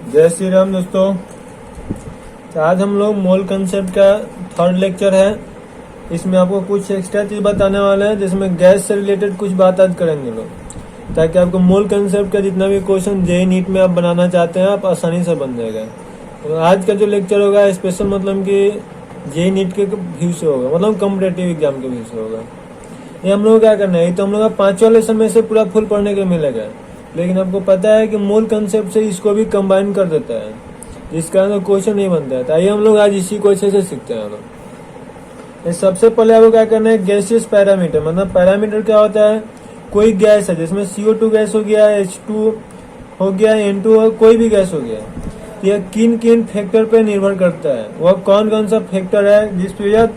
जय श्री राम दोस्तों। आज हम लोग मोल कंसेप्ट का थर्ड लेक्चर है। इसमें आपको कुछ एक्स्ट्रा चीज बताने वाले हैं, जिसमें गैस से रिलेटेड कुछ बात आज करेंगे लोग, ताकि आपको मोल कंसेप्ट का जितना भी क्वेश्चन जेईई नीट में आप बनाना चाहते हैं आप आसानी से बन जाएगा। तो आज का जो लेक्चर होगा स्पेशल मतलब कि जेईई नीट के व्यू से होगा, मतलब कॉम्पिटेटिव एग्जाम के व्यू से होगा। ये हम लोग क्या करना है, तो हम लोग 5 लेसन में से पूरा फुल पढ़ने के मिलेगा, लेकिन आपको पता है कि मूल कंसेप्ट से इसको भी कंबाइन कर देता है, जिस कारण क्वेश्चन नहीं बनता है। तो आइए हम लोग आज इसी को अच्छे से सीखते हैं। लोग सबसे पहले आपको क्या करना है, गैसियस पैरामीटर। मतलब पैरामीटर क्या होता है, कोई गैस है जिसमें CO2 गैस हो गया, H2 हो गया, N2 हो, कोई भी गैस हो गया, यह किन किन फैक्टर पे निर्भर करता है, वह कौन कौन सा फैक्टर है जिस पे यह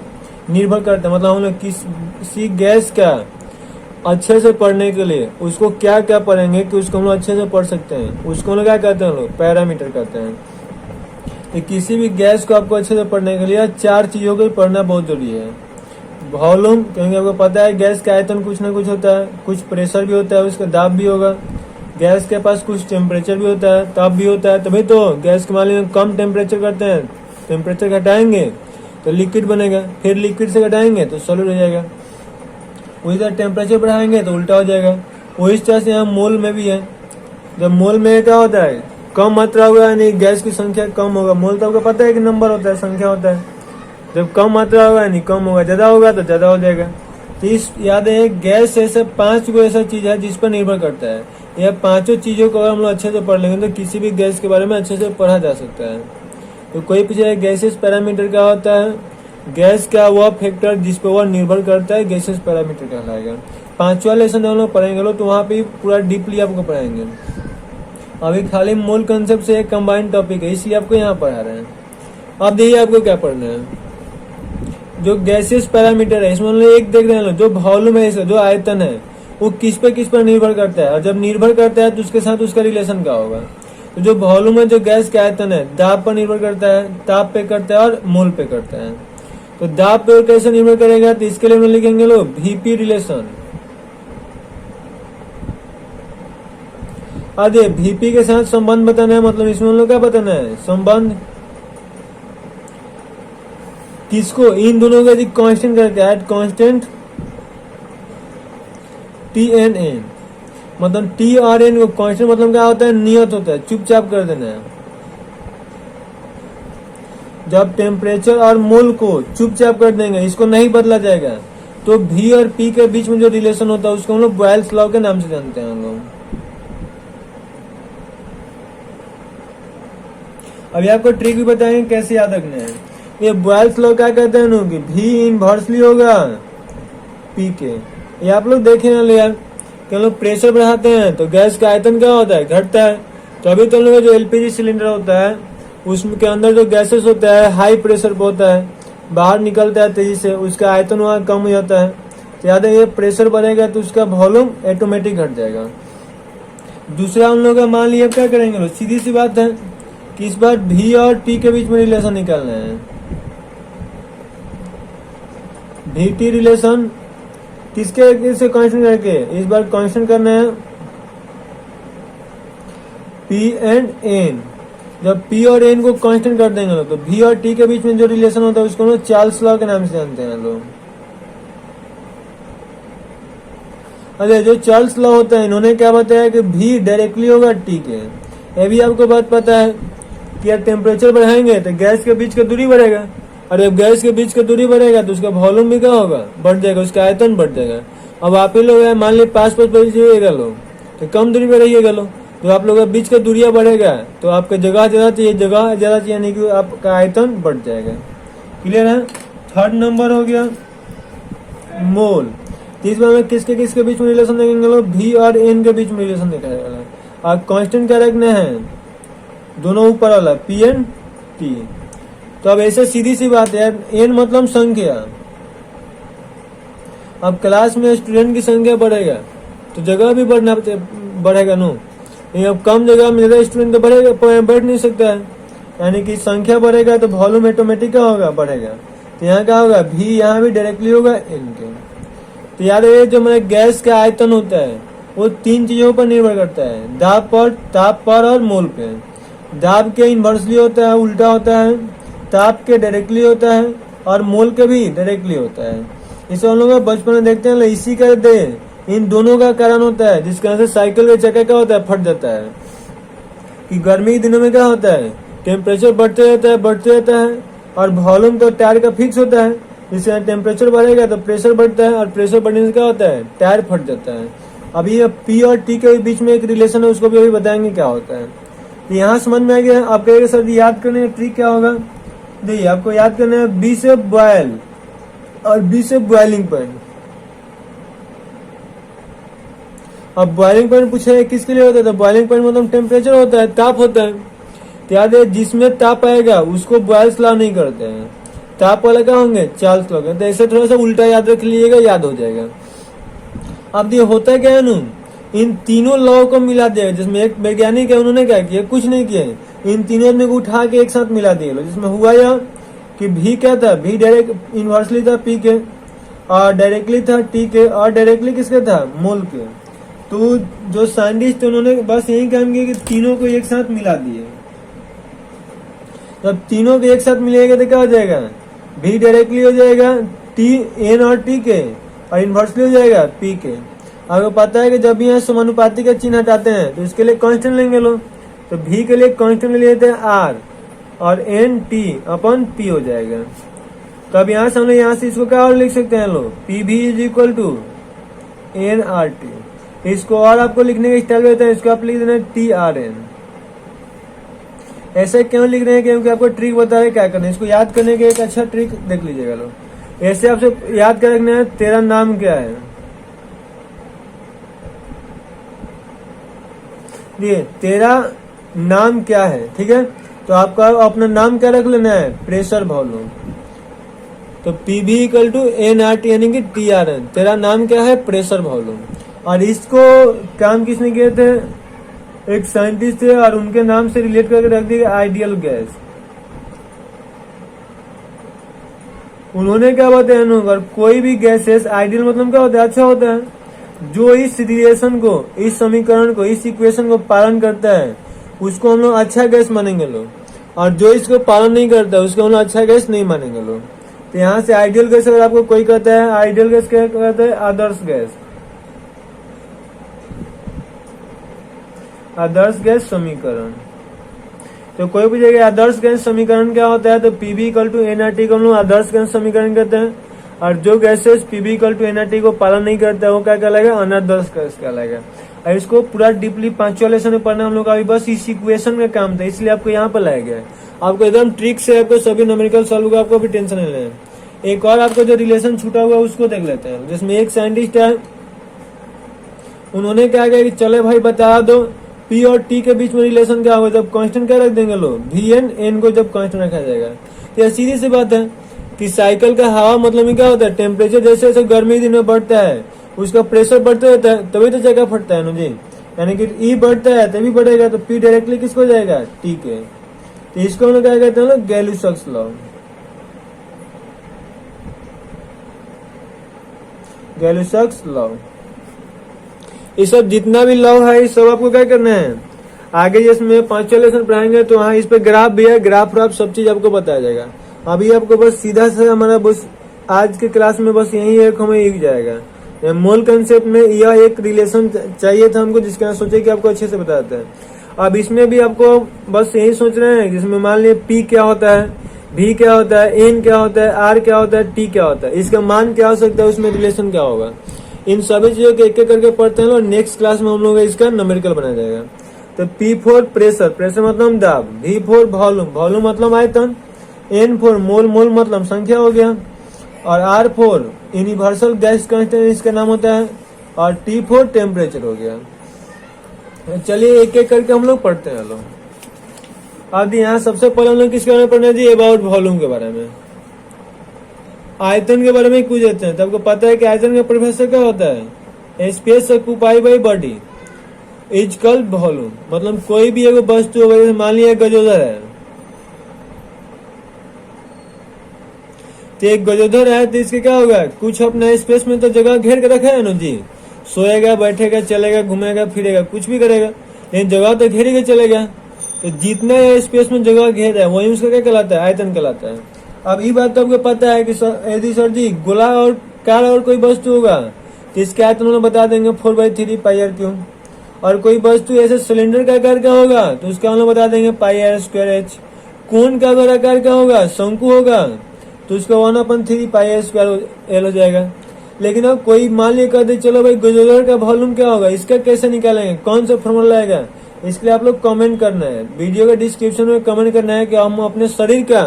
निर्भर करता है। मतलब हम लोग किसी गैस का अच्छे से पढ़ने के लिए उसको क्या क्या पढ़ेंगे कि उसको हम लोग अच्छे से पढ़ सकते हैं, उसको हम लोग क्या कहते हैं, लोग पैरामीटर कहते हैं। तो किसी भी गैस को आपको अच्छे से पढ़ने के लिए 4 चीजों को पढ़ना बहुत जरूरी है। वॉल्यूम, क्योंकि आपको पता है गैस का आयतन कुछ ना कुछ होता है, कुछ प्रेशर भी होता है, उसका दाब भी होगा। गैस के पास कुछ टेम्परेचर भी होता है, ताप भी होता है, तभी तो गैस के मामले में कम टेम्परेचर करते हैं, टेम्परेचर घटाएंगे तो लिक्विड बनेगा, फिर लिक्विड से घटाएंगे तो सॉलिड हो जाएगा, उसी तरह टेम्परेचर बढ़ाएंगे तो उल्टा हो जाएगा। वही तरह से यहाँ मोल में भी है। जब मोल में क्या होता है, कम मात्रा होगा यानी गैस की संख्या कम होगा। मोल तो आपको पता है कि नंबर होता है, संख्या होता है। जब कम मात्रा होगा यानी कम होगा, ज्यादा होगा तो ज्यादा हो जाएगा। तो इस याद है, गैस ऐसे 5 को ऐसा चीज है जिस पर निर्भर करता है। यह 5 चीजों को अगर हम लोग अच्छे से पढ़ लेंगे तो किसी भी गैस के बारे में अच्छे से पढ़ा जा सकता है। तो कोई पूछे गैसेस पैरामीटर क्या होता है, गैस का वह फैक्टर जिस पर वह निर्भर करता है गैसेस पैरामीटर कहलाएगा। 5वां लेसन हम लोग पढ़ेंगे लोग, तो वहाँ पे पूरा डीपली आपको पढ़ाएंगे। अभी खाली मूल कंसेप्ट से एक कंबाइंड टॉपिक है, इसलिए आपको यहाँ पढ़ा रहे हैं। अब देखिए आपको क्या पढ़ना है, जो गैसेस पैरामीटर है इसमें एक देख रहे हैं, जो वॉल्यूम है, इसका जो आयतन है वो किस पर निर्भर करता है, और जब निर्भर करता है तो उसके साथ उसका रिलेशन क्या होगा। तो जो वॉल्यूम है, जो गैस का आयतन है, दाब पर निर्भर करता है, ताप पे करता है और मोल पे करता है। तो दाब पे कैसे निर्भर करेगा, तो इसके लिए हम लिखेंगे लोग VP रिलेशन। अरे VP के साथ संबंध बताना है, मतलब इसमें हम लोग क्या बताना है, संबंध किसको, इन दोनों का कांस्टेंट करके ऐड कांस्टेंट TNN। मतलब T और N को कांस्टेंट मतलब क्या होता है, नियत होता है, चुपचाप कर देना है। जब टेम्परेचर और मोल को चुपचाप कर देंगे, इसको नहीं बदला जाएगा, तो V और P के बीच में जो रिलेशन होता है उसको हम लोग बॉयल्स लॉ के नाम से जानते हैं हम लोग। अभी आपको ट्रिक भी बताएंगे कैसे याद रखना है। ये बॉयल्स लॉ क्या कहते हैं कि V इनवर्सली होगा P के। ये आप लोग देखे ना यार, कि हम लोग प्रेशर बढ़ाते हैं तो गैस का आयतन क्या होता है, घटता है। तो अभी तो हम लोग जो LPG सिलेंडर होता है उसके अंदर जो गैसेस होता है हाई प्रेशर पे होता है, बाहर निकलता है तेजी से, उसका आयतन वहाँ कम हो जाता है। तो याद है, ये प्रेशर बढ़ेगा तो उसका वॉल्यूम ऑटोमेटिक घट जाएगा। दूसरा हम लोग मान लिया क्या करेंगे लोग, सीधी सी बात है कि इस बार V और T के बीच में रिलेशन निकालना है। VT रिलेशन किसके से कांस्टेंट करके, इस बार कांस्टेंट करना है P एंड N। जब P और N को कांस्टेंट कर देंगे तो V और T के बीच में जो रिलेशन होता है उसको हम लोग चार्ल्स लॉ के नाम से जानते हैं लोग। अरे जो चार्ल्स लॉ होता है, इन्होंने क्या बताया कि V डायरेक्टली होगा T के। ये भी आपको बात पता है कि यार टेम्परेचर बढ़ाएंगे तो गैस के बीच का दूरी बढ़ेगा, और जब गैस के बीच का दूरी बढ़ेगा तो उसका वॉल्यूम भी क्या होगा, बढ़ जाएगा, उसका आयतन बढ़ जाएगा। अब आप ही लोग मान लीजिए 5 रहिएगा लोग, तो कम दूरी पे रहिएगा लोग, तो आप लोग का बीच का दूरिया बढ़ेगा तो आपका जगह ज्यादा चाहिए, जगह ज्यादा चाहिए यानी कि आपका आयतन बढ़ जाएगा। क्लियर है। थर्ड नंबर हो गया मोल। इस बार में किसके बीच में रिलेशन देखेंगे लोग, V और N के बीच में रिलेशन देखा। और कांस्टेंट क्या रखना है, दोनों ऊपर वाला P एंड T। तो अब ऐसे सीधी सी बात है, N मतलब संख्या। अब क्लास में स्टूडेंट की संख्या बढ़ेगा तो जगह भी बढ़ेगा नो। अब कम जगह में ज्यादा स्टूडेंट तो बढ़ नहीं सकता है, यानी कि संख्या बढ़ेगा तो वॉल्यूम ऑटोमेटिक क्या होगा, बढ़ेगा। तो यहाँ क्या होगा, V यहाँ भी डायरेक्टली होगा N के। तो याद है, जो हमारे गैस का आयतन होता है वो 3 चीजों पर निर्भर करता है, दाब पर, ताप पर और मोल पे। दाब के इन्वर्सली होता है, उल्टा होता है, ताप के डायरेक्टली होता है और मोल के भी डायरेक्टली होता है। इसे हम लोग बचपन में देखते हैं, इसी का दे इन दोनों का कारण होता है, जिसके वजह से साइकिल का चक्का क्या होता है, फट जाता है। कि गर्मी के दिनों में क्या होता है, टेम्परेचर बढ़ते रहता है और वॉल्यूम तो टायर का फिक्स होता है, जिससे टेम्परेचर बढ़ेगा तो प्रेशर बढ़ता है और प्रेशर बढ़ने से क्या होता है, टायर फट जाता है। अभी ये पी और टी के बीच में एक रिलेशन है, उसको भी अभी बताएंगे क्या होता है। तो यहाँ समझ में आ गया। आप कहेंगे सर याद करने का ट्रिक क्या होगा। देखिए आपको याद करना है बी से बॉयल और बी से बॉइलिंग पॉइंट। अब बॉइलिंग पॉइंट पूछे किसके लिए होता है, तो बॉइलिंग पॉइंट मतलब टेम्परेचर होता है, ताप होता है। तो याद है जिसमें ताप आएगा उसको बॉयल्स लॉ नहीं करते हैं, ताप वाला क्या होंगे, चार्ल्स लॉ। तो ऐसे थोड़ा सा उल्टा याद रख लीजिएगा, याद हो जाएगा। अब ये होता क्या है ना, इन तीनों लॉ को मिला दिया, जिसमें एक वैज्ञानिक है उन्होंने क्या किया, कुछ नहीं किया, इन तीनों ने को उठा के एक साथ मिला दिया। जिसमें हुआ यह कि भी क्या था, भी डायरेक्ट इन्वर्सली था पी के, और डायरेक्टली था टी के, और डायरेक्टली किसके था, मोल के। तो जो साइंटिस्ट थे उन्होंने बस यही काम किया कि तीनों को एक साथ मिला दिए। जब तीनों को एक साथ मिलेगा तो क्या हो जाएगा, भी डायरेक्टली हो जाएगा टी एन और टी के, और इन्वर्सली हो जाएगा पी के। आपको पता है कि जब यहाँ समानुपाती का चिन्ह हटाते हैं तो इसके लिए कांस्टेंट लेंगे लोग, तो भी के लिए कांस्टेंट ले लेते हैं आर, और एन टी अपन पी हो जाएगा। तो अब यहाँ से हम लोग यहाँ से इसको क्या और लिख सकते हैं लोग, P V is equal to N R T. इसको और आपको लिखने का स्टाइल रहता है, इसको आप लिख देना टी आर एन। ऐसे क्यों लिख रहे हैं, क्योंकि आपको ट्रिक बता रहे क्या करना है। इसको याद करने का एक अच्छा ट्रिक देख लीजिएगा लोग। ऐसे आपसे याद कर रखना है, तेरा नाम क्या है। ये तेरा नाम क्या है, ठीक है। तो आपका अपना नाम क्या रख लेना है, प्रेशर वॉल्यूम। तो P V equal to N R T यानी कि टी आर एन। तेरा नाम क्या है, प्रेशर वॉल्यूम। और इसको काम किसने किए थे, एक साइंटिस्ट थे, और उनके नाम से रिलेट करके रख दिया आइडियल गैस। उन्होंने क्या बताया ना, अगर कोई भी गैसेस, आइडियल मतलब क्या होता है, अच्छा होता है, जो इस रिलेशन को, इस समीकरण को, इस इक्वेशन को पालन करता है उसको हम लोग अच्छा गैस मानेंगे लोग, और जो इसको पालन नहीं करता है उसको हम लोग अच्छा गैस नहीं मानेंगे लोग। तो यहाँ से आइडियल गैस अगर आपको कोई कहता है, आइडियल गैस क्या कहता है, आदर्श गैस, आदर्श गैस समीकरण। तो कोई पूछेगा आदर्श गैस समीकरण क्या होता है, तो पीबी इक्वल टू एनआरटी को हम लोग आदर्श गैस समीकरण कहते हैं, और जो gases PV equal to NRT को पालन नहीं करता है वो क्या कहलाएगा, अनादर्श गैस कहलाएगा। और इसको पूरा डीपली 5वां लेसन में पढ़ना हम लोग का, अभी बस इस इक्वेशन का काम था, इसलिए आपको यहाँ पर लाया गया है। आपको एकदम ट्रिक से आपको सभी न्यूमेरिकल सॉल्व होगा, आपको भी टेंशन नहीं लेना। एक और आपको जो रिलेशन छूटा हुआ है उसको देख लेते हैं, जिसमें एक साइंटिस्ट है, उन्होंने क्या किया कि चले भाई बता दो पी और टी के बीच में रिलेशन क्या होगा, जब कांस्टेंट क्या रख देंगे लोग, वी एन, एन को जब कांस्टेंट रखा जाएगा। तो यह सीधी सी बात है कि साइकिल का हवा मतलब में क्या होता है, टेम्परेचर जैसे जैसे गर्मी के दिन में बढ़ता है उसका प्रेशर बढ़ता रहता है, तभी तो जगह फटता है ना जी। यानी कि ई बढ़ता है तभी बढ़ेगा, तो पी डायरेक्टली किसको जाएगा, टी के। तो इसको हम लोग क्या कहते हैं, गैलुसक्स लॉ। गैलुसक्स लॉ, ये सब जितना भी लॉ है इस सब आपको क्या करना है, आगे जिसमें 5वां लेसन पढ़ाएंगे तो वहाँ इस पे ग्राफ भी है, ग्राफ सब चीज आपको बताया जाएगा। अभी आपको बस सीधा से हमारा बस आज के क्लास में बस यही एक हमें एक जाएगा। मोल कंसेप्ट में यह एक रिलेशन चाहिए था हमको, जिसके यहाँ सोचे कि आपको अच्छे से बताते हैं। अब इसमें भी आपको बस यही सोच रहे हैं, जिसमें मान लिया पी क्या होता है, भी क्या होता है, एन क्या होता है, आर क्या होता है, टी क्या होता है, इसका मान क्या हो सकता है, उसमें रिलेशन क्या होगा। इन सभी चीजों को एक एक करके पढ़ते हैं और नेक्स्ट क्लास में हम लोग इसका न्यूमेरिकल बनाया जाएगा। तो पी फॉर प्रेशर, प्रेशर मतलब दाब, भी फॉर वॉल्यूम, वॉल्यूम मतलब आयतन, एन फॉर मोल, मोल मतलब संख्या हो गया, और R for universal gas constant इसका नाम होता है, और टी फॉर टेम्परेचर हो गया। चलिए एक एक करके हम लोग पढ़ते हैं लोग। अब यहाँ सबसे पहले हम लोग किसके बारे में पढ़ना है जी, अबाउट वॉल्यूम के बारे में, आयतन के बारे में पूछ देते हैं। तो आपको पता है कि आयतन का परिभाषा क्या होता है, space occupy by body is called volume. मतलब कोई भी एक वस्तु होगा, मान लिया गजोदर है, तो एक गजोदर है तो इसके क्या होगा, कुछ अपना स्पेस में तो जगह घेर के रखा है ना जी, सोएगा, बैठेगा, चलेगा, घूमेगा, फिरेगा, कुछ भी करेगा, लेकिन जगह तो घेर के चलेगा। तो जितना स्पेस में जगह घेर है वही उसका क्या कहलाता है, आयतन कहलाता है। अब ये बात तो आपको पता है कि यदि सर जी गोला और कार और कोई वस्तु होगा तो इसके आयतन हम बता देंगे 4/3 पाई आर क्यूब। और कोई वस्तु ऐसे सिलेंडर का आकार का होगा तो उसका हम लोग बता देंगे पाई आर स्क्वायर एच। कोन का अगर आकार का होगा, शंकु होगा, तो उसका 1/3 पाई आर स्क्वायर एल हो जाएगा। लेकिन अब कोई मान लिया कर दे चलो भाई गजोदर का वॉल्यूम क्या होगा, इसका कैसे निकालेंगे, कौन सा फॉर्मूला आएगा, इसके लिए आप लोग कमेंट करना है, वीडियो के डिस्क्रिप्शन में कमेंट करना है कि हम अपने शरीर का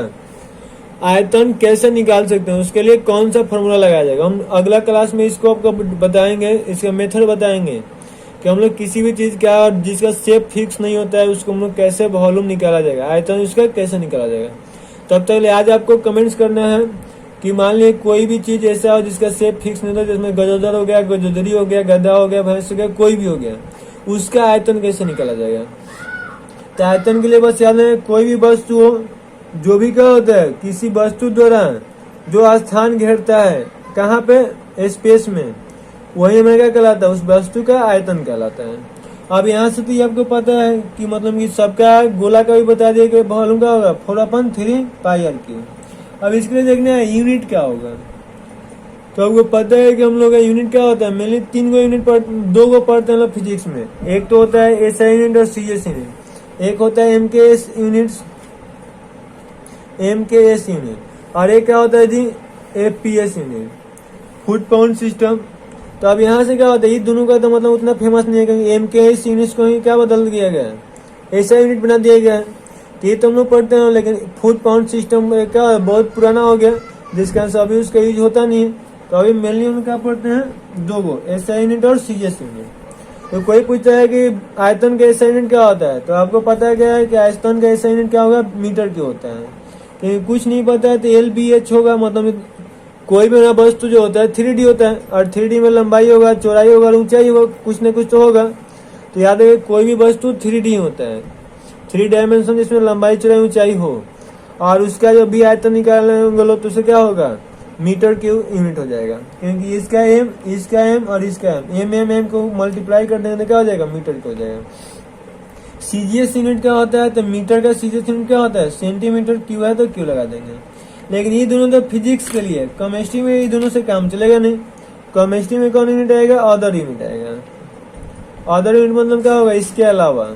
आयतन कैसे निकाल सकते हैं, उसके लिए कौन सा फॉर्मूला लगाया जाएगा। हम अगला क्लास में इसको आपको बताएंगे, इसका मेथड बताएंगे कि हम लोग किसी भी चीज का जिसका शेप फिक्स नहीं होता है उसको हम लोग कैसे वॉल्यूम निकाला जाएगा, आयतन उसका कैसे निकाला जाएगा। तब तक आज आपको कमेंट्स करना है कि मान लीजिए कोई भी चीज ऐसा हो जिसका शेप फिक्स नहीं होता, जिसमें गजोदर हो गया, गजोदरी हो गया, गधा हो गया, भैंस हो गया, कोई भी हो गया, उसका आयतन कैसे निकाला जाएगा। तो आयतन के लिए बस याद है कोई भी वस्तु हो, जो भी क्या होता है किसी वस्तु द्वारा जो स्थान घेरता है कहाँ पे, स्पेस में, वही हमें क्या कहलाता है, उस वस्तु का आयतन कहलाता है। अब यहाँ से तो ये आपको पता है कि मतलब कि सबका गोला का भी बता दिया कि वॉल्यूम का होगा 4/3 पाई आर क्यूब। अब इसके लिए देखना है यूनिट क्या होगा। तो आपको पता है कि हम लोग का यूनिट क्या होता है, मेनली 3 गो यूनिट दो गो पढ़ते हैं लोग फिजिक्स में। एक तो होता है एसआई यूनिट और सीएस यूनिट, एक होता है एमकेएस यूनिट्स, एमकेएस यूनिट, और एक क्या होता है जी FPS unit, foot pound system. तो अब यहाँ से क्या होता है, ये दोनों का तो मतलब उतना फेमस नहीं है क्योंकि एमकेएस यूनिट्स को ही क्या बदल दिया गया है, एसआई यूनिट बना दिया गया है। तो ये तो हम लोग पढ़ते हैं, लेकिन फुट पाउंड सिस्टम क्या बहुत पुराना हो गया जिसके कारण से अभी उसका यूज होता नहीं है। तो अभी मेनली हम क्या पढ़ते हैं, दो गो एसआई यूनिट और सीएस यूनिट। तो कोई पूछता है कि आयतन का एसआई यूनिट क्या होता है, तो आपको पता है क्या है कि आयतन का एसआई यूनिट क्या होगा, मीटर की होता है। तो कुछ नहीं पता है तो एलबीएच होगा, मतलब कोई भी वस्तु जो होता है 3D होता है, और 3D में लंबाई होगा, चौड़ाई होगा, ऊंचाई होगा, कुछ न कुछ तो होगा। तो याद है कोई भी वस्तु 3D होता है, 3 डायमेंशन जिसमें लंबाई, चौड़ाई, ऊंचाई हो, और उसका जो भी आयतन निकालेंगे तो उसे क्या होगा, मीटर क्यूब यूनिट हो जाएगा। क्योंकि इसका एम और इसका एम को मल्टीप्लाई कर देंगे तो क्या हो जाएगा, मीटर का हो जाएगा। सीजीएस यूनिट क्या होता है, तो मीटर का सीजीएस यूनिट क्या होता है, सेंटीमीटर क्यूब है तो क्यू लगा देंगे। लेकिन ये दोनों तो फिजिक्स के लिए, केमिस्ट्री में ये दोनों से काम चलेगा नहीं। केमिस्ट्री में कौन यूनिट आएगा, अदर यूनिट आएगा। अदर यूनिट मतलब क्या होगा, इसके अलावा।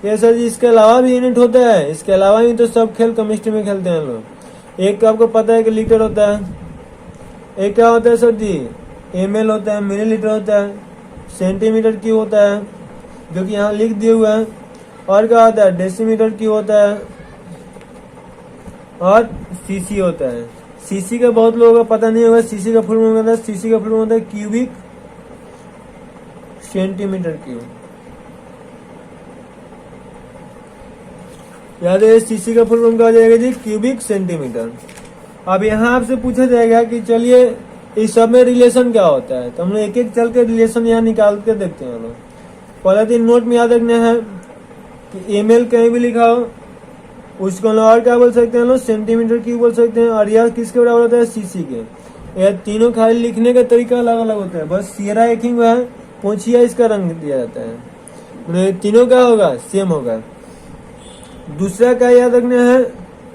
ये सर जी इसके अलावा भी यूनिट होता है, इसके अलावा ही तो सब खेल केमिस्ट्री में खेलते हैं लोग। एक तो आपको पता है कि लीटर होता है, एक क्या होता है सर जी एमएल होता है, मिलीलीटर होता है, सेंटीमीटर क्यूब होता है जो कि यहाँ लिख दिए हुए हैं, और क्या होता है डेसीमीटर क्यूब होता है, और सीसी होता है। सीसी का बहुत लोगों को पता नहीं होगा, सीसी का फुल फॉर्म होता है, सीसी का फुल फॉर्म होता है क्यूबिक सेंटीमीटर क्यूब। याद है सीसी का फुल फॉर्म क्या हो जाएगा जी, क्यूबिक सेंटीमीटर। अब यहाँ आपसे पूछा जाएगा कि चलिए इस सब में रिलेशन क्या होता है, तो हम लोग एक एक चल के रिलेशन यहाँ निकाल के देखते हैं। हम लोग पहला दिन नोट में याद रखना है कि एमएल कहीं भी लिखा हो उसको और क्या बोल सकते हैं लोग, सेंटीमीटर क्यूब बोल सकते हैं। और यह किसके बराबर होता है, सीसी के। यह तीनों खाली लिखने का तरीका अलग अलग होता है, बस सियरा एक ही है, पोंछिया इसका रंग दिया जाता है। तीनों का होगा सेम होगा। दूसरा क्या याद रखना है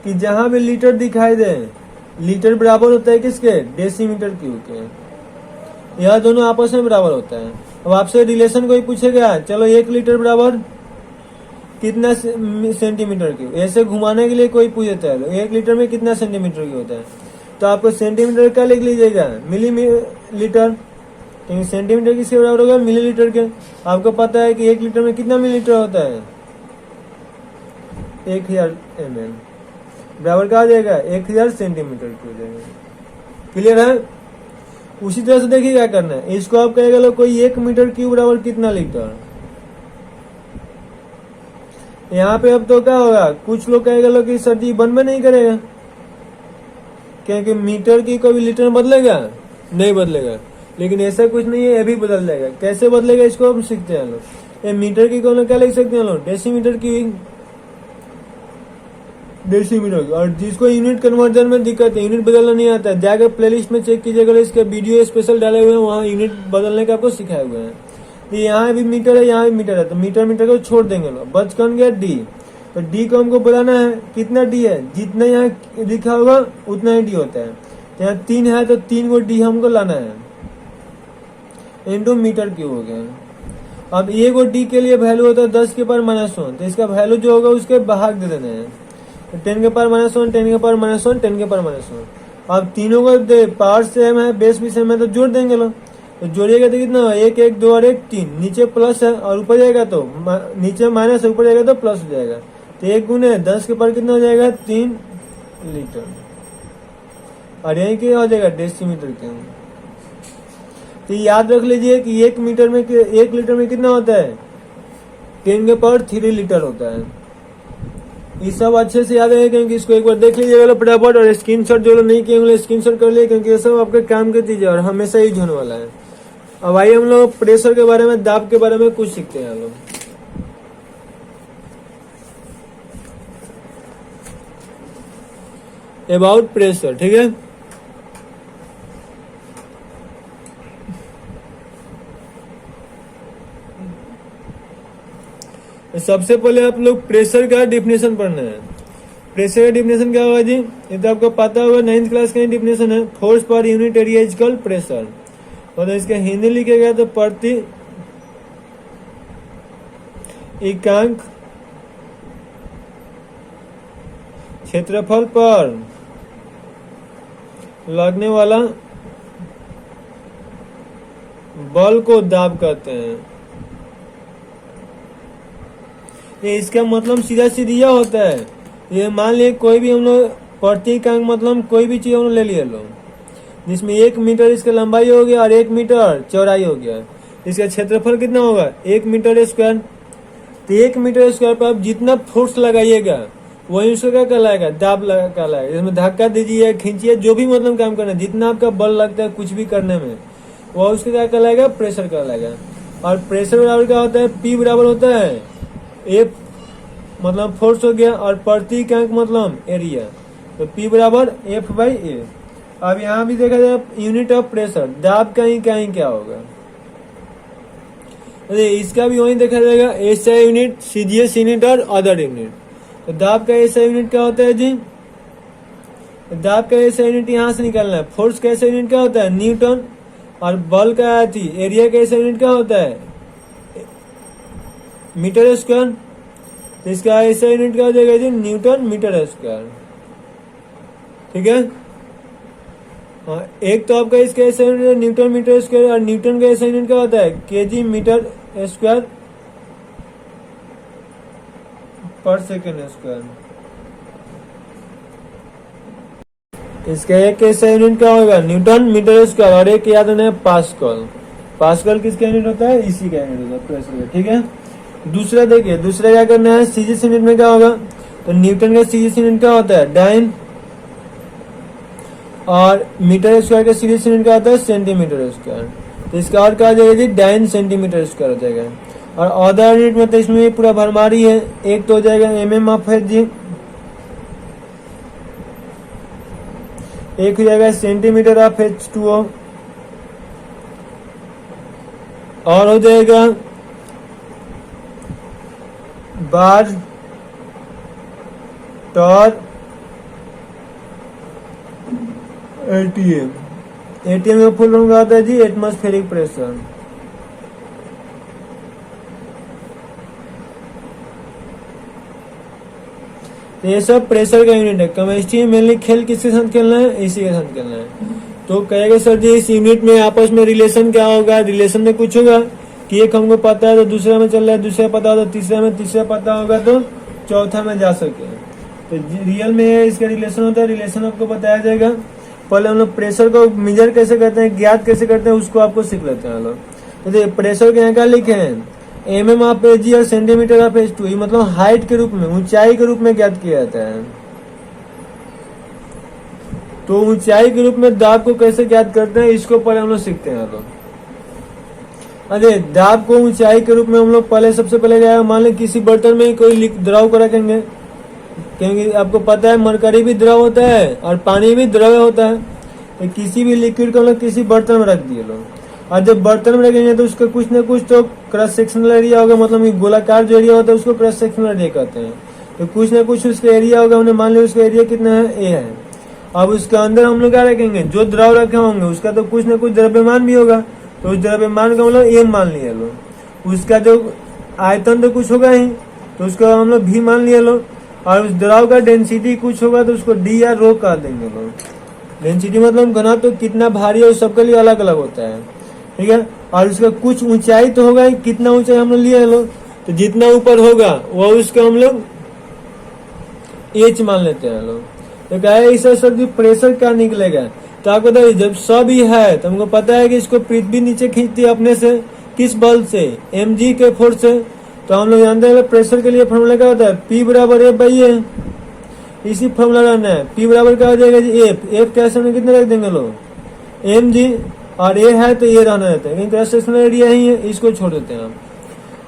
कि जहां भी लीटर दिखाई दे, लीटर बराबर होता है किसके, डेसीमीटर क्यूब के। यह दोनों आपस में बराबर होता है। अब आपसे रिलेशन कोई पूछेगा, चलो 1 लीटर बराबर कितना सेंटीमीटर क्यूब, ऐसे घुमाने के लिए कोई पूछता है 1 लीटर में कितना सेंटीमीटर क्यूब होता है, तो आपको सेंटीमीटर का लिख लीजिएगा मिलीलीटर, क्योंकि सेंटीमीटर किसके बराबर होगा, मिलीलीटर के। आपको पता है कि 1 लीटर में कितना मिलीलीटर होता है, 1000 ml बराबर क्या हो जाएगा, 1000 सेंटीमीटर क्यूब हो जाएगा। क्लियर है। उसी तरह से देखिए क्या करना है, इसको आप कहेगा लो कोई 1 मीटर क्यूब बराबर कितना लीटर। यहाँ पे अब तो क्या होगा, कुछ लोग कहेगा लो कि सर जी बनबे नहीं करेगा, क्योंकि मीटर की कभी लीटर में बदलेगा नहीं बदलेगा। लेकिन ऐसा कुछ नहीं है, ये भी बदल जाएगा। कैसे बदलेगा इसको हम सीखते हैं लोग। ये मीटर की कौन क्या लिख सकते हैं लोग, डेसीमीटर की, डेसीमीटर। और जिसको यूनिट कन्वर्जन में दिक्कत है, यूनिट बदलना नहीं आता है, जाकर प्लेलिस्ट में चेक कीजिएगा, इसके वीडियो स्पेशल डाले हुए हैं, वहाँ यूनिट बदलने का आपको सिखाए हुए हैं। ये यहाँ भी मीटर है, यहाँ भी मीटर है, तो मीटर मीटर को छोड़ देंगे लोग, बच कौन गया डी। तो डी को हमको बताना है कितना डी है, जितना यहाँ लिखा होगा उतना ही डी होता है। तो यहाँ 3 है तो 3 को डी हमको लाना है, इंटू मीटर क्यूब हो गया। अब ए को डी के लिए वैल्यू होता है 10 के पावर -1, तो इसका वैल्यू जो होगा उसके भाग दे देना है। तो 10 के पावर -1, 10 के पावर -1, 10 के पावर -1। अब तीनों का पावर सेम है, बेस भी सेम है, तो जोड़ देंगे लोग। तो जोड़िएगा तो कितना, 1 1 2 और 1 3, नीचे प्लस है और ऊपर जाएगा तो नीचे माइनस है, ऊपर जाएगा तो प्लस हो जाएगा। तो 1 गुने 10 के पावर कितना हो जाएगा, 3 लीटर। और यही क्या हो जाएगा, डेसीमीटर के। तो याद रख लीजिए कि 1 लीटर में कितना होता है, 10 के पावर 3 लीटर होता है। ये सब अच्छे से याद है, क्योंकि इसको एक बार देख लीजिएगा फटाफट, और स्क्रीनशॉट जो लोग नहीं किए होंगे स्क्रीनशॉट कर लिए, क्योंकि ये सब आपके काम की चीज है और हमेशा यूज होने वाला है। अब आइए हम लोग प्रेशर के बारे में, दाब के बारे में कुछ सीखते हैं हम लोग। अबाउट प्रेशर, ठीक है। सबसे पहले आप लोग प्रेशर का डिफिनेशन पढ़ना है। प्रेशर का डिफिनेशन क्या होगा जी, ये तो आपको पता होगा, 9th क्लास का डिफिनेशन है। Force per unit area is called pressure. और तो इसका हिंदी लिखे गया तो प्रति एकांक क्षेत्रफल पर लगने वाला बल को दाब कहते हैं। ये इसका मतलब सीधा सीधी यह होता है, ये मान लिए कोई भी हम लोग प्रति एकांक मतलब कोई भी चीज हम लोग ले लिए लोग, जिसमें 1 मीटर इसका लंबाई हो गया और 1 मीटर चौड़ाई हो गया। इसका क्षेत्रफल कितना होगा, 1 मीटर स्क्वायर। तो 1 मीटर स्क्वायर पर आप जितना फोर्स लगाइएगा वही उसका क्या कहलाएगा, दाब लगा कहलाएगा। इसमें धक्का दीजिए, खींचिए, जो भी मतलब काम करना, जितना आपका बल लगता है कुछ भी करने में, वह उसका क्या कहलाएगा, प्रेशर कहलाएगा। और प्रेशर बराबर क्या होता है, पी बराबर होता है एफ मतलब फोर्स हो गया, और प्रति एकांक मतलब एरिया, तो पी बराबर एफ बाई ए। अब यहाँ भी देखा जाए यूनिट ऑफ प्रेशर, दाब का ही क्या होगा, अरे इसका भी वही देखा जाएगा, एसआई यूनिट, सीजीएस यूनिट और अदर यूनिट। तो दाब का एसआई यूनिट क्या होता है जी, दाब का एसआई यूनिट यहाँ से निकालना है। फोर्स का एसआई यूनिट क्या होता है, न्यूटन। और बल का एरिया का एसआई यूनिट क्या होता है, मीटर स्क्वायर। तो इसका एसआई यूनिट क्या हो जाएगा जी, न्यूटन मीटर स्क्वायर, ठीक है। एक तो आपका इसका SI unit newton metre square, और न्यूटन का एसआई यूनिट क्या होता है, केजी मीटर स्क्वायर पर सेकेंड स्क्वायर। इसका एक एसआई यूनिट क्या होगा, न्यूटन मीटर स्क्वायर, और एक याद रखना है पास्कल। पास्कल किसका यूनिट होता है, इसी का यूनिट होता है प्रेशर का, ठीक है। दूसरा देखिए, दूसरा क्या करना है, सीजीएस यूनिट में क्या होगा, तो न्यूटन का सीजीएस यूनिट क्या होता है, डाइन, और मीटर स्क्वायर का सीजीएस यूनिट क्या होता है, सेंटीमीटर स्क्वायर। तो इसका और क्या आ जाएगा जी, डाइन सेंटीमीटर स्क्वायर हो जाएगा। और अदर यूनिट में तो इसमें पूरा भरमारी है, एक तो हो जाएगा mm ऑफ एच जी, एक हो जाएगा सेंटीमीटर ऑफ H2O, और हो जाएगा बार टॉर एटीएम। एटीएम में फुल फॉर्म क्या होता है जी, एटमॉस्फेरिक प्रेशर। तो ये सब प्रेशर का यूनिट है। केमिस्ट्री मेनली खेल किसके साथ खेलना है, इसी के साथ खेलना है। तो कहेगा सर जी इस यूनिट में आपस में रिलेशन क्या होगा, रिलेशन में कुछ होगा कि एक हमको पता है तो दूसरा में चल रहा है, दूसरा पता होगा तो तीसरा में, तीसरा पता होगा तो चौथा में जा सके। तो रियल में इसका रिलेशन होता है, रिलेशन आपको बताया जाएगा। पहले हम लोग प्रेशर को मेजर कैसे करते हैं, ज्ञात कैसे करते हैं, उसको आपको सीख लेते हैं हम लोग। तो देखिए प्रेशर के यहाँ क्या लिखे हैं, mm ऑफ एच जी और सेंटीमीटर ऑफ H2, ये मतलब हाइट के रूप में, ऊंचाई के रूप में ज्ञात किया जाता है। तो ऊंचाई के रूप में दाब को कैसे ज्ञात करते हैं, इसको पहले हम लोग सीखते हैं हम लोग। अरे दाब को ऊंचाई के रूप में हम लोग पहले सबसे पहले क्या है, मान लो किसी बर्तन में कोई द्रव को रखेंगे, क्योंकि आपको पता है मरकरी भी द्रव होता है और पानी भी द्रव होता है। तो किसी भी लिक्विड को हम लोग किसी बर्तन में रख दिए लोग, और जब बर्तन में रखेंगे तो उसका कुछ ना कुछ तो क्रॉस सेक्शनल एरिया होगा, मतलब गोलाकार जो एरिया होता है उसको क्रॉस सेक्शनल एरिया कहते हैं। तो कुछ ना कुछ उसका एरिया होगा, हमने मान लिया उसका एरिया कितना है, ए है। अब उसके अंदर हम लोग क्या रखेंगे, जो द्रव रखे होंगे उसका तो कुछ ना कुछ द्रव्यमान भी होगा, तो उस द्रव्यमान का हम लोग एम मान लिया लो। उसका जो आयतन तो कुछ होगा ही, तो उसका हम लोग भी मान लिया लो। और उस द्रव का डेंसिटी कुछ होगा तो उसको डी या रो कह देंगे लोग। डेंसिटी मतलब घनत्व तो कितना भारी है, सबके लिए अलग अलग होता है, ठीक है। और उसका कुछ ऊंचाई तो होगा ही, कितना ऊंचाई हम लोग लिए लोग, तो जितना ऊपर होगा वो उसका हम लोग एच मान लेते हैं लोग। तो क्या है, इस सर प्रेशर क्या निकलेगा, तो आपको बताइए जब सब ही है तो हमको पता है कि इसको पृथ्वी नीचे खींचती है अपने से, किस बल से, mg के फोर्स से। तो हम लोग जानते हैं प्रेशर के लिए फॉर्मूला क्या होता है, P बराबर एफ बाई ए, इसी फॉर्मूला रहना है। P बराबर क्या हो जाएगा जी, एफ कैसे में कितने रख देंगे लोग, mg, और ए है तो ये रहना रहता है, क्योंकि क्रॉस सेक्शनल एरिया ही है, इसको छोड़ देते हैं हम।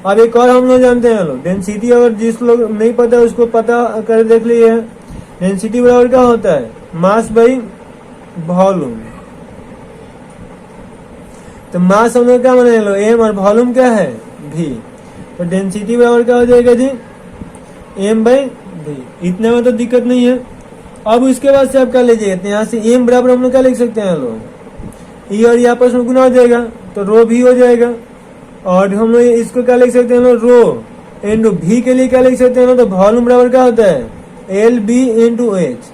अब एक और हम लोग जानते हैं लोग डेंसिटी, अगर जिस लोग नहीं पता उसको पता कर देख लिए। डेंसिटी बराबर क्या होता है, मास बाई वॉल्यूम। तो मास हम लोग क्या माने लो, एम, और वॉल्यूम क्या है, भी। तो डेंसिटी बराबर क्या हो जाएगा जी, एम बाई भी। इतने में तो दिक्कत नहीं है। अब उसके बाद से आप क्या ले जाइए, यहाँ से एम बराबर हम लोग क्या लिख सकते हैं लोग, ई और ये आपस में गुना हो जाएगा तो रो भी हो जाएगा। और हम लोग इसको क्या लिख सकते हैं लोग, रो इंटू भी के लिए क्या लिख सकते हैं लोग, तो वॉल्यूम बराबर क्या होता है, एल बी इंटू एच।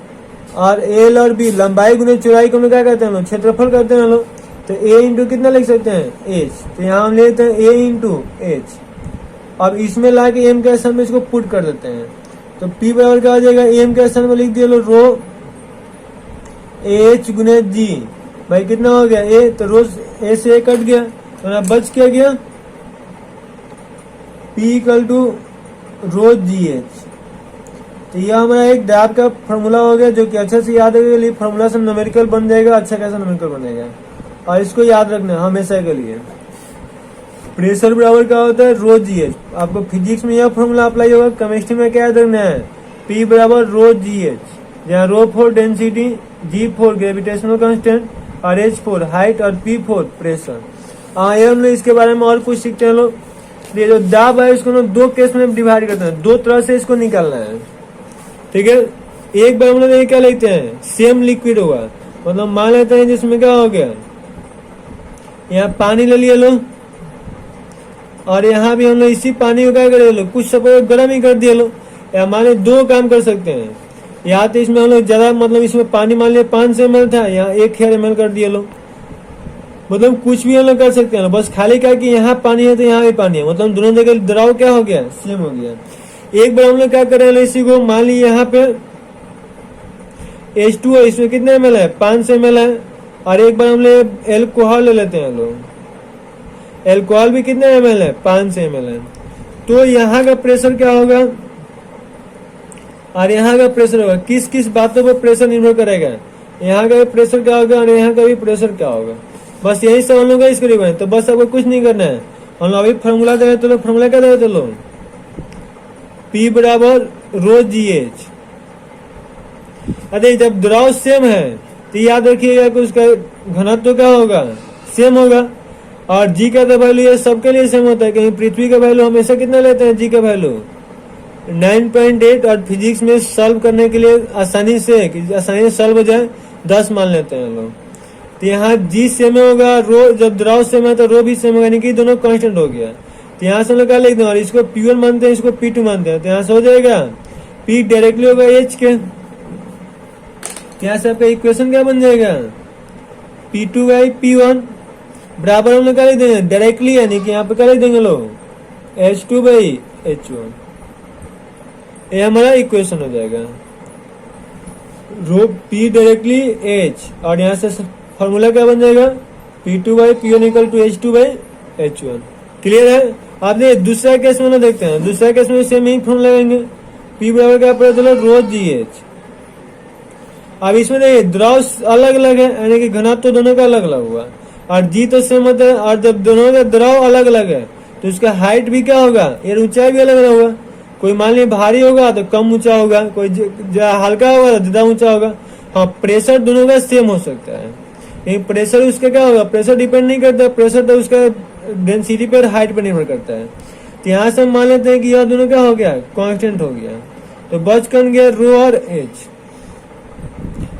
और एल और बी लंबाई गुने चौड़ाई को हम लोग क्या कहते हैं लोग, क्षेत्रफल करते हैं लोग। तो ए इंटू कितना लिख सकते हैं, एच। तो यहाँ हम लेते हैं ए इंटू एच। अब इसमें ला के एम के स्थान में इसको पुट कर देते हैं, तो पी बराबर क्या हो जाएगा, एम के स्थान में लिख दिया लो रो एच गुने जी भाई, कितना हो गया ए, तो रो ए से ए कट गया, तो ना बच क्या गया, P equal to rho g h. तो यह हमारा एक डाब का फॉर्मूला हो गया, जो कि अच्छे से याद रखने के लिए फॉर्मूला से न्यूमेरिकल बन जाएगा, अच्छा कैसा न्यूमेरिकल बनेगा। और इसको याद रखना हमेशा के लिए। प्रेशर बराबर क्या होता है, रो जी एच। आपको फिजिक्स में यह फॉर्मूला अप्लाई होगा, केमिस्ट्री में क्या याद रखना है, पी बराबर रो जी एच, जहाँ rho for density, g for gravitational constant, और एच फॉर हाइट, और पी फॉर प्रेशर। ये हम लोग इसके बारे में और कुछ सीखते हैं लोग। ये जो दाब है इसको हम दो केस में डिवाइड करते हैं, दो तरह से इसको निकालना है, ठीक है। एक बार हम लोग क्या लेते हैं, सेम लिक्विड होगा, मतलब मान लेते हैं जिसमें क्या हो गया, यहाँ पानी ले लिए लो, और यहाँ भी हम लोग इसी पानी को क्या कर लो, कुछ सपोज गर्म ही कर दिए लो। या माने दो काम कर सकते हैं, या तो इसमें हम लोग ज्यादा, मतलब इसमें पानी मान लिया 500 ml था, यहाँ 1000 ml कर दिए लो, मतलब कुछ भी हम लोग कर सकते हैं। बस खाली क्या कि यहाँ पानी है तो यहाँ भी पानी है, मतलब दोनों जगह द्रव क्या हो गया, सेम हो गया। एक बार हम लोग क्या कर रहे हैं, इसी को मान लीजिए यहाँ पे H2 है, इसमें कितने ml है, 500 ml है। और एक बार हम लोग एल्कोहल ले लेते हैं लोग, एल्कोहल भी कितने ml है, 500 ml है। तो यहाँ का प्रेशर क्या होगा और यहाँ का प्रेशर होगा, किस किस बातों पर प्रेशर निर्भर करेगा, यहाँ का प्रेशर क्या होगा और यहाँ का भी प्रेशर क्या होगा। बस यही सब हम लोग इसको रिवाइज, तो बस आपको कुछ नहीं करना है। हम लोग अभी फॉर्मूला दे रहे, तो फॉर्मूला क्या दे रहे, लोग P बराबर रो जी एच। अरे जब द्रव सेम है तो याद रखिएगा कि उसका घनत्व क्या होगा, सेम होगा। और जी का तो वैल्यू ये सबके लिए सेम होता है, कहीं पृथ्वी का वैल्यू हमेशा कितना लेते हैं, जी का वैल्यू 9.8। और फिजिक्स में सॉल्व करने के लिए आसानी से सॉल्व हो जाए 10 मान लेते हैं लोग। तो यहाँ जी सेम होगा, रो जब द्रव सेम है तो रो भी सेम होगा, यानी कि दोनों कांस्टेंट हो गया। तो यहाँ से हम लोग क्या लिखते हैं, और इसको P1 मानते हैं, इसको P2 मानते हैं। तो यहाँ से हो जाएगा P डायरेक्टली होगा H के, यहाँ से आपका इक्वेशन क्या बन जाएगा, P2 बाई P1 बराबर हम लोग क्या लिख देंगे डायरेक्टली, यानी कि यहाँ पे क्या लिख देंगे लोग H2 बाई H1। ये हमारा इक्वेशन हो जाएगा, रो P डायरेक्टली H, और यहाँ से फॉर्मूला क्या बन जाएगा, P2 by P1 equal to H2 by H1। Clear है। आप देखिए दूसरा केस में ना देखते हैं, दूसरा केस में सेम ही फॉर्मूला लगाएंगे, P बराबर क्या पता चला, रो जी एच। अब इसमें देखिए द्रव अलग अलग है, यानी कि घनत्व तो दोनों का अलग अलग हुआ, और जी तो सेम होता है। और जब दोनों का द्रव अलग अलग है तो उसका हाइट भी क्या होगा, यार ऊंचाई भी अलग अलग होगा। कोई मान लीजिए भारी होगा तो कम ऊंचा होगा, कोई हल्का होगा तो ज्यादा ऊंचा होगा। हाँ, प्रेशर दोनों का सेम हो सकता है, प्रेशर उसका क्या होगा, प्रेशर डिपेंड नहीं करता, प्रेशर तो उसका डेंसिटी पर, हाइट पर निर्भर करता है। तो यहाँ से हम मान लेते हैं कि यह दोनों क्या हो गया, कांस्टेंट हो गया। तो बच कौन गया, रो और एच।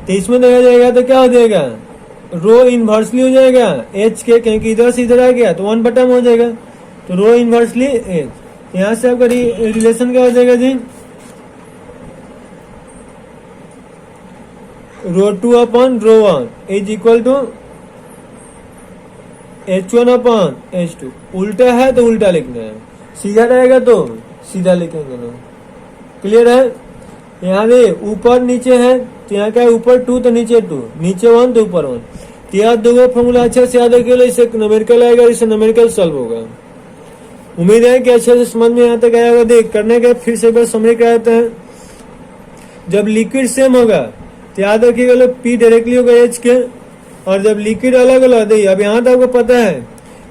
तो इसमें देखा जाएगा तो क्या हो जाएगा, रो इनवर्सली हो जाएगा एच के, क्योंकि इधर से इधर आ गया तो 1/m हो जाएगा। तो रो इनवर्सली एच। यहाँ से आपका रिलेशन क्या हो जाएगा जी, रो2 अपॉन रो1 is equal to H1 upon H2। उल्टा है तो उल्टा लिखना है, सीधा रहेगा तो सीधा लिखेंगे लोग। क्लियर है। यहाँ दे ऊपर नीचे है, तो यहाँ क्या है, ऊपर 2 तो नीचे 2, नीचे 1 तो ऊपर 1। तो यहाँ दो फॉर्मूला अच्छे से याद रखिए, इससे न्यूमेरिकल आएगा, इससे न्यूमेरिकल सॉल्व होगा। उम्मीद है कि अच्छे से समझ में यहाँ तक आया होगा। देख करने के फिर से एक बार समरी कराते हैं। जब लिक्विड सेम होगा तो याद रखिएगा लोग, पी डायरेक्टली होगा एच के, और जब लिक्विड अलग अलग देखिए, अब यहाँ तो आपको पता है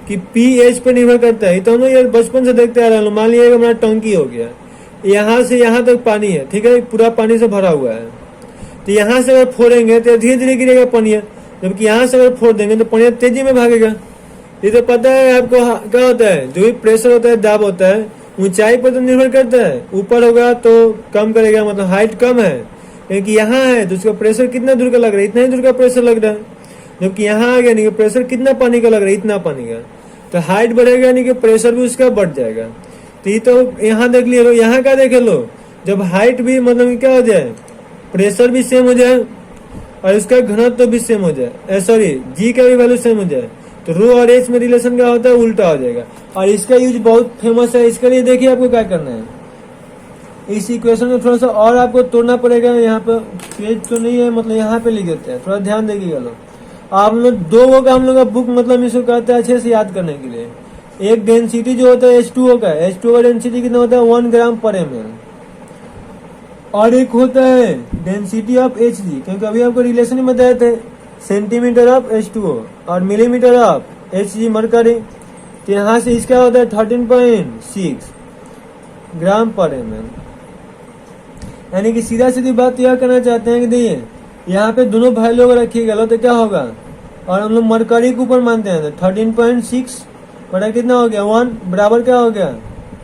कि पी एच पे निर्भर करता है। तो हम लोग यार बचपन से देखते आ रहे हैं। मान लीजिएगा हमारा टंकी हो गया, यहाँ से यहाँ तक पानी है, ठीक है, पूरा पानी से भरा हुआ है। तो यहाँ से अगर फोड़ेंगे तो धीरे धीरे गिरेगा पानी, जबकि यहाँ से अगर फोड़ देंगे तो पानी तेजी में भागेगा। ये तो पता है आपको। क्या होता है, जो भी प्रेशर होता है, दाब होता है, ऊंचाई पर तो निर्भर करता है। ऊपर होगा तो कम करेगा, मतलब हाइट कम है, क्योंकि यहाँ है तो उसका प्रेशर कितना दूर का लग रहा है, इतना ही दूर का प्रेशर लग रहा है। जबकि यहाँ आ गया नहीं कि प्रेशर कितना पानी का लग रहा है, इतना पानी का, तो हाइट बढ़ेगा यानी कि प्रेशर भी उसका बढ़ जाएगा। तो ये तो यहाँ देख लिए लो, यहाँ का देखे लो, जब हाइट भी मतलब क्या हो जाए, प्रेशर भी सेम हो जाए और इसका घनत्व तो भी सेम हो जाए, सॉरी जी का भी वैल्यू सेम हो जाए, तो रो और एच में रिलेशन क्या होता है, उल्टा हो जाएगा। और इसका यूज बहुत फेमस है। इसके लिए देखिए आपको क्या करना है, इस इक्वेशन में थोड़ा सा और आपको तोड़ना पड़ेगा। यहाँ पे पेज तो नहीं है, मतलब यहाँ पे लिख देते हैं, थोड़ा ध्यान देखिएगा लोग। आप लोग दो वो का हम लोग का बुक मतलब इसको कहते हैं अच्छे से याद करने के लिए। एक डेंसिटी जो होता है H2O का, H2O का डेंसिटी कितना होता है, 1 ग्राम पर ml। और एक होता है डेंसिटी ऑफ Hg, क्योंकि अभी आपको रिलेशन ही बताए थे, सेंटीमीटर ऑफ H2O और मिलीमीटर ऑफ Hg मरकरी। तो यहाँ से इसका होता है 13.6 ग्राम पर ml। यानी कि सीधा सीधी बात यह करना चाहते हैं कि देखिए यहाँ पे दोनों वैल्यू अगर रखिएगा तो क्या होगा, और हम लोग मरकरी के ऊपर मानते हैं, तो 13.6 बड़ा कितना हो गया 1 बराबर क्या हो गया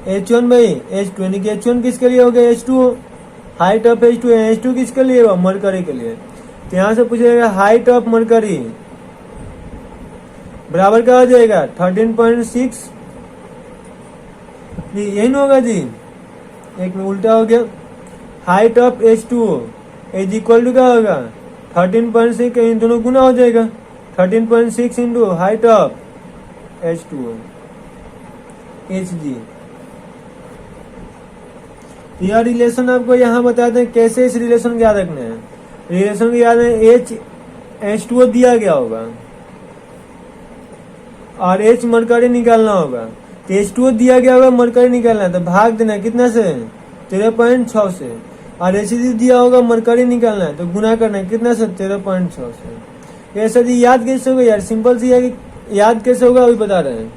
H1/H2, यानी कि H1 किसके लिए हो गया H2O, height of H2, H2 किसके लिए हुआ, मरकरी के लिए। तो यहाँ से पूछेगा हाइट ऑफ मरकरी बराबर क्या हो जाएगा 13.6, यही ना होगा जी, एक में उल्टा हो गया। Height of H2O is equal to क्या होगा 13.6, इन दोनों गुना हो जाएगा, 13.6 into height of H2O Hg। यह रिलेशन आपको यहाँ बताते हैं कैसे इस रिलेशन को याद रखना है। रिलेशन को याद है, H2O दिया गया होगा और H मरकरी निकालना होगा। तो H2O दिया गया होगा, मरकरी निकालना है, तो भाग देना है कितना से 13.6 से, और Hg दिया होगा, मरकरी निकालना है, तो गुना करना है कितना से 13.6 से। ऐसा जी याद कैसे होगा यार, सिंपल सी है कि याद कैसे होगा अभी बता रहे हैं।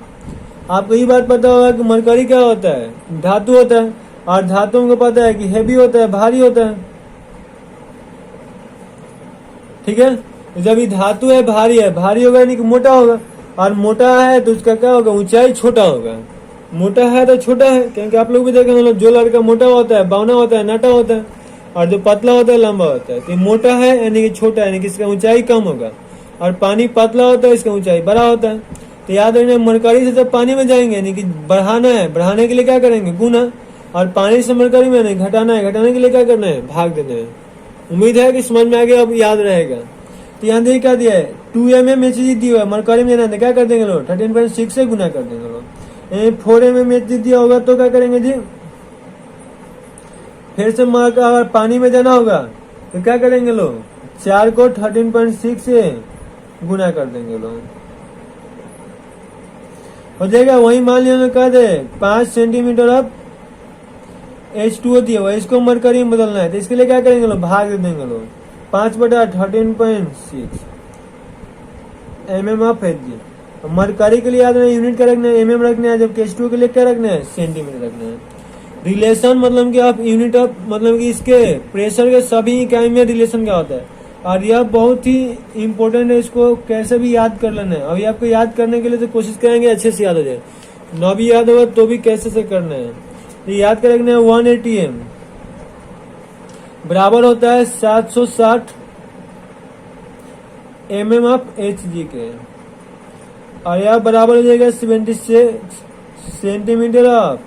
आपको ये बात पता होगा कि मरकरी क्या होता है, धातु होता है, और धातुओं को पता है कि हेवी होता है, भारी होता है, ठीक है। जब ये धातु है, भारी होगा यानी कि मोटा होगा, और मोटा है तो उसका क्या होगा, ऊंचाई छोटा होगा। मोटा है तो छोटा है, क्योंकि आप लोग भी देखें, मतलब जो लड़का मोटा होता है, बावना होता है, नाटा होता है, और जो पतला होता है, लंबा होता है। तो मोटा है यानी कि छोटा है, यानी कि इसका ऊंचाई कम होगा, और पानी पतला होता है, इसका ऊंचाई बड़ा होता है। तो याद रखना, मरकरी से जब पानी में जाएंगे यानी कि बढ़ाना है, बढ़ाने के लिए क्या करेंगे, गुना, और पानी से मरकरी में नहीं घटाना है, घटाने के लिए क्या करना है, भाग देना है। उम्मीद है कि समझ में आ गया, अब याद रहेगा। तो यहाँ देखिए क्या दिया है, 2 mm Hg दी हुआ है, मरकरी में जाना है, क्या कर देंगे लोग 13.6 से गुना कर देंगे लोग। 4 mm Hg दिया होगा तो क्या करेंगे जी, फिर से अगर पानी में जाना होगा तो क्या करेंगे लोग, 4 को 13.6 से गुना कर देंगे लोग, हो जाएगा। वही मान लिया कह दे 5 सेंटीमीटर अब H2O दिया हुआ, इसको मरकरी में बदलना है, तो इसके लिए क्या करेंगे लोग, भाग दे देंगे लोग, 5/13.6 mm ऑफ Hg। मरकरी के लिए याद नहीं, यूनिट का रखना है mm रखना है, जबकि H2O के लिए क्या रखना है, सेंटीमीटर रखना है। रिलेशन मतलब कि आप यूनिट ऑफ मतलब कि इसके प्रेशर के सभी इकाई में रिलेशन क्या होता है, और यह बहुत ही इम्पोर्टेंट है, इसको कैसे भी याद कर लेना है। अभी आपको याद करने के लिए तो कोशिश करेंगे अच्छे से याद हो जाए, ना भी याद होगा तो भी कैसे से करना है। तो याद कर रखना है 180 m बराबर होता है 760 mm ऑफ Hg के, और यह बराबर हो जाएगा 76 सेंटीमीटर ऑफ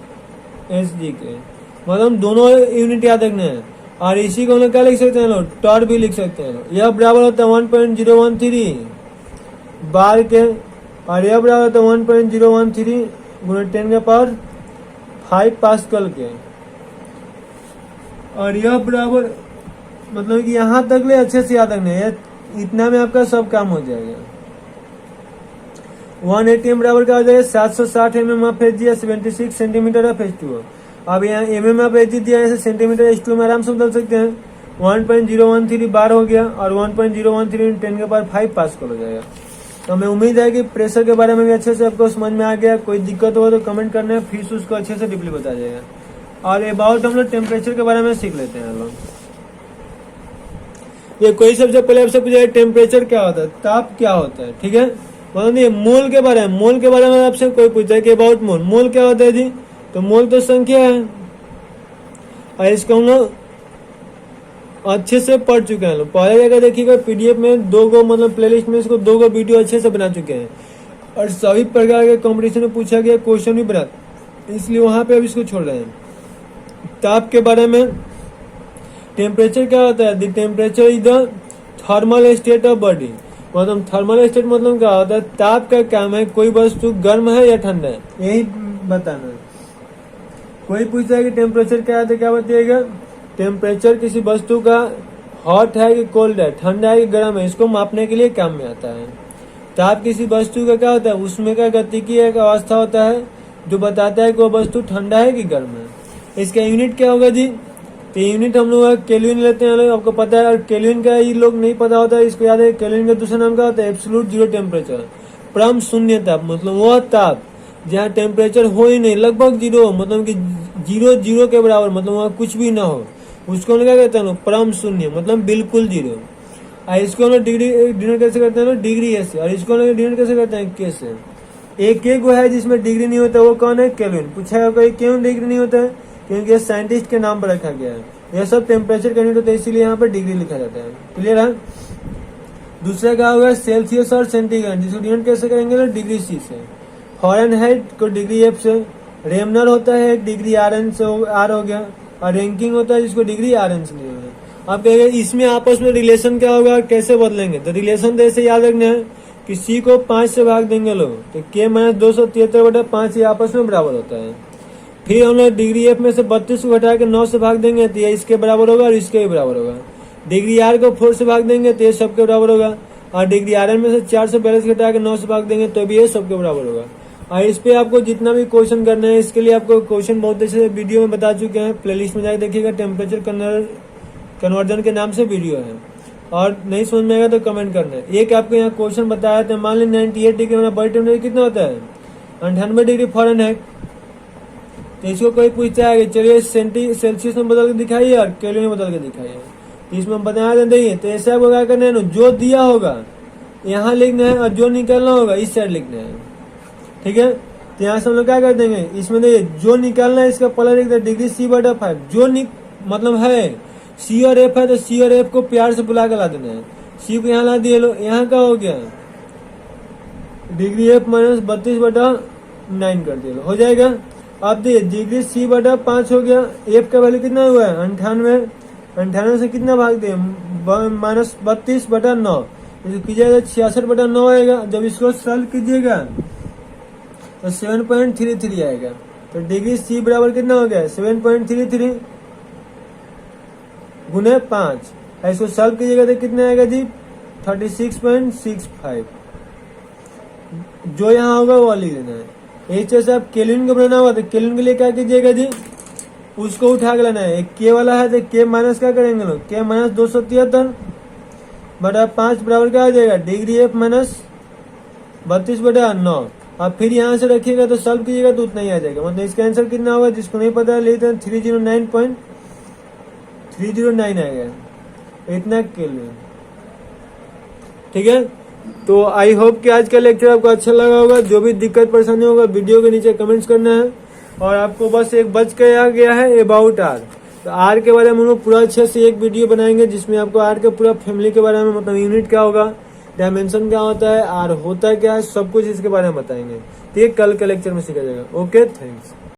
Hg के। मतलब दोनों यूनिट याद रखना है। और इसी को हम लोग क्या लिख सकते हैं लोग, टॉर्क भी लिख सकते हैं। यह बराबर होता है 1.013 बार के, और यह बराबर होता है 1.013 गुणा 10 के पावर 5 पास्कल के। और यह बराबर मतलब कि यहाँ तक ले अच्छे से याद रखना है, इतना में आपका सब काम हो जाएगा। 180 m बराबर क्या हो जाएगा 760 mm ऑफ Hg या 76 सेंटीमीटर ऑफ H2O। अब यहाँ mm ऑफ Hg दिया है, सेंटीमीटर H2O में आराम से बदल सकते हैं। 1.013 बार हो गया, और 1.013 10 के पावर 5 पास्कल हो जाएगा। तो हमें उम्मीद है कि प्रेशर के बारे में भी अच्छे से आपको समझ में आ गया। कोई दिक्कत हो तो कमेंट करना है, फिर उसको अच्छे से डीपली बता जाएगा। और अबाउट हम लोग टेम्परेचर के बारे में सीख लेते हैं लोग। ये कोई सबसे पहले आपसे पूछा टेम्परेचर क्या होता है, ताप क्या होता है, ठीक है। मतलब ये मोल के बारे में, मोल के बारे में आपसे कोई पूछा है कि अबाउट मोल, मोल क्या होता है जी, तो मोल तो संख्या है, और इसको हम लोग अच्छे से पढ़ चुके हैं लोग। पहले जगह देखिएगा पीडीएफ में 2 गो मतलब प्लेलिस्ट में इसको 2 गो वीडियो अच्छे से बना चुके हैं, और सभी प्रकार के कॉम्पिटिशन में पूछा गया क्वेश्चन भी बना, इसलिए वहां पे अब इसको छोड़ रहे हैं। ताप के बारे में टेम्परेचर क्या होता है, the temperature is the thermal state of body. मतलब थर्मल स्टेट मतलब क्या होता है, ताप का काम है कोई वस्तु गर्म है या ठंडा है, यही बताना है। कोई पूछता है कि टेम्परेचर क्या है तो क्या बताइएगा, टेम्परेचर किसी वस्तु का हॉट है कि कोल्ड है, ठंडा है कि गर्म है, इसको मापने के लिए काम में आता है। ताप किसी वस्तु का क्या होता है, उसमें का गतिकी एक अवस्था होता है जो बताता है कि वो वस्तु ठंडा है कि गर्म है। इसका यूनिट क्या होगा जी, तो यूनिट हम लोग केल्विन लेते हैं, आपको पता है। और केल्विन का ये लोग नहीं पता होता है, इसको याद है। केल्विन का दूसरा नाम क्या होता है, एब्सोल्यूट जीरो टेम्परेचर, परम शून्य ताप। मतलब वह ताप जहाँ टेम्परेचर हो ही नहीं, लगभग जीरो, मतलब कि जीरो के बराबर, मतलब वहाँ कुछ भी ना हो, उसको हम क्या कहते हैं, परम शून्य, मतलब बिल्कुल जीरो। और इसको हम लोग डिनोट कैसे करते हैं, डिग्री ए से। और इसको हम लोग डिनोट कैसे करते हैं, के से। एक वो है जिसमें डिग्री नहीं होता, वो कौन है, केल्विन। पूछा होगा क्यों डिग्री नहीं होता है, क्योंकि ये साइंटिस्ट के नाम पर रखा गया है। यह सब टेम्परेचर का यूनिट होता है, इसीलिए यहाँ पर डिग्री लिखा जाता है। क्लियर है। दूसरा क्या होगा, सेल्सियस और सेंटीग्रेड, जिसको डिनोट कैसे करेंगे, डिग्री सी से। फॉरेनहाइट को डिग्री एफ से। रेमनर होता है डिग्री आर से, आर हो गया। और रैंकिंग होता है जिसको डिग्री आर से नहीं होगा। अब कहेंगे इसमें आपस में रिलेशन क्या होगा, कैसे बदलेंगे, तो रिलेशन तो ऐसे याद रखना है कि सी को 5 से भाग देंगे लोग, तो के माइनस 273/5 ये आपस में बराबर होता है। फिर हम लोग डिग्री एफ में से 32 को घटा के 9 से भाग देंगे तो ये इसके बराबर होगा और इसके भी बराबर होगा। डिग्री आर को 4 से भाग देंगे तो ये सबके बराबर होगा। और डिग्री आर एन में से 442 घटा के 9 से भाग देंगे तो भी ये सबके बराबर होगा। और इस पे आपको जितना भी क्वेश्चन करना है, इसके लिए आपको क्वेश्चन बहुत अच्छे से वीडियो में बता चुके हैं। प्लेलिस्ट में जाकर देखिएगा, टेम्परेचर कन्वर्जन के नाम से वीडियो है। और नहीं समझ में आएगा तो कमेंट करना है। एक आपको यहाँ क्वेश्चन बताया था, मान ली 98 डिग्री में बॉडी टेम्परेचर कितना होता है, 98 डिग्री फॉरेनहाइट। तो इसको कोई पूछता है कि चलिए सेल्सियस में बदल के दिखाइए और केल्विन में बदल के दिखाइए, तो इसमें हम बताया देते हैं। तो ऐसे आपको क्या करना है, जो दिया होगा यहाँ लिखना है और जो निकालना होगा इस साइड लिखना है, ठीक है। तो यहाँ से हम लोग क्या कर देंगे, इसमें देखिए जो निकालना है इसका पहले लिख दे डिग्री C/5। जो मतलब है सी और एफ है, तो सी और एफ को प्यार से बुला के ला देना है। सी को यहाँ ला दिए लो, यहाँ का हो गया डिग्री एफ माइनस 32/9 कर दिए, हो जाएगा। अब देखिए डिग्री C/5 हो गया। एफ का वैल्यू कितना हुआ है, 98। 98 से कितना भाग दिए, माइनस 32/9, कीजिएगा 66/9 आएगा। जब इसको सॉल्व कीजिएगा तो 7.33 आएगा। तो डिग्री सी बराबर कितना हो गया, 7.33 गुने 5। इसको सॉल्व कीजिएगा तो कितना आएगा जी, 36.65। जो यहाँ होगा वो लिख देना है। इस तरह से आप केल्विन को बनाना होगा तो केल्विन के लिए क्या कीजिएगा जी, उसको उठा के लेना है। एक के वाला है तो के माइनस क्या करेंगे लोग, के माइनस 273/5 बराबर क्या आ जाएगा, डिग्री एफ माइनस 32/9। अब फिर यहाँ से रखिएगा तो सॉल्व कीजिएगा तो उतना ही आ जाएगा। मतलब इसका आंसर कितना होगा, जिसको नहीं पता लेते हैं 309.309 आएगा। इतना केल्विन। ठीक है। तो आई होप कि आज का लेक्चर आपको अच्छा लगा होगा। जो भी दिक्कत परेशानी होगा वीडियो के नीचे कमेंट्स करना है। और आपको बस एक बच के आ गया है अबाउट आर। तो आर के बारे में हम लोग पूरा अच्छे से एक वीडियो बनाएंगे जिसमें आपको आर के पूरा फैमिली के बारे में, मतलब यूनिट क्या होगा, डायमेंशन क्या होता है, आर होता है क्या है, सब कुछ इसके बारे में बताएंगे। तो ये कल के लेक्चर में सीखा जाएगा। Okay, thanks.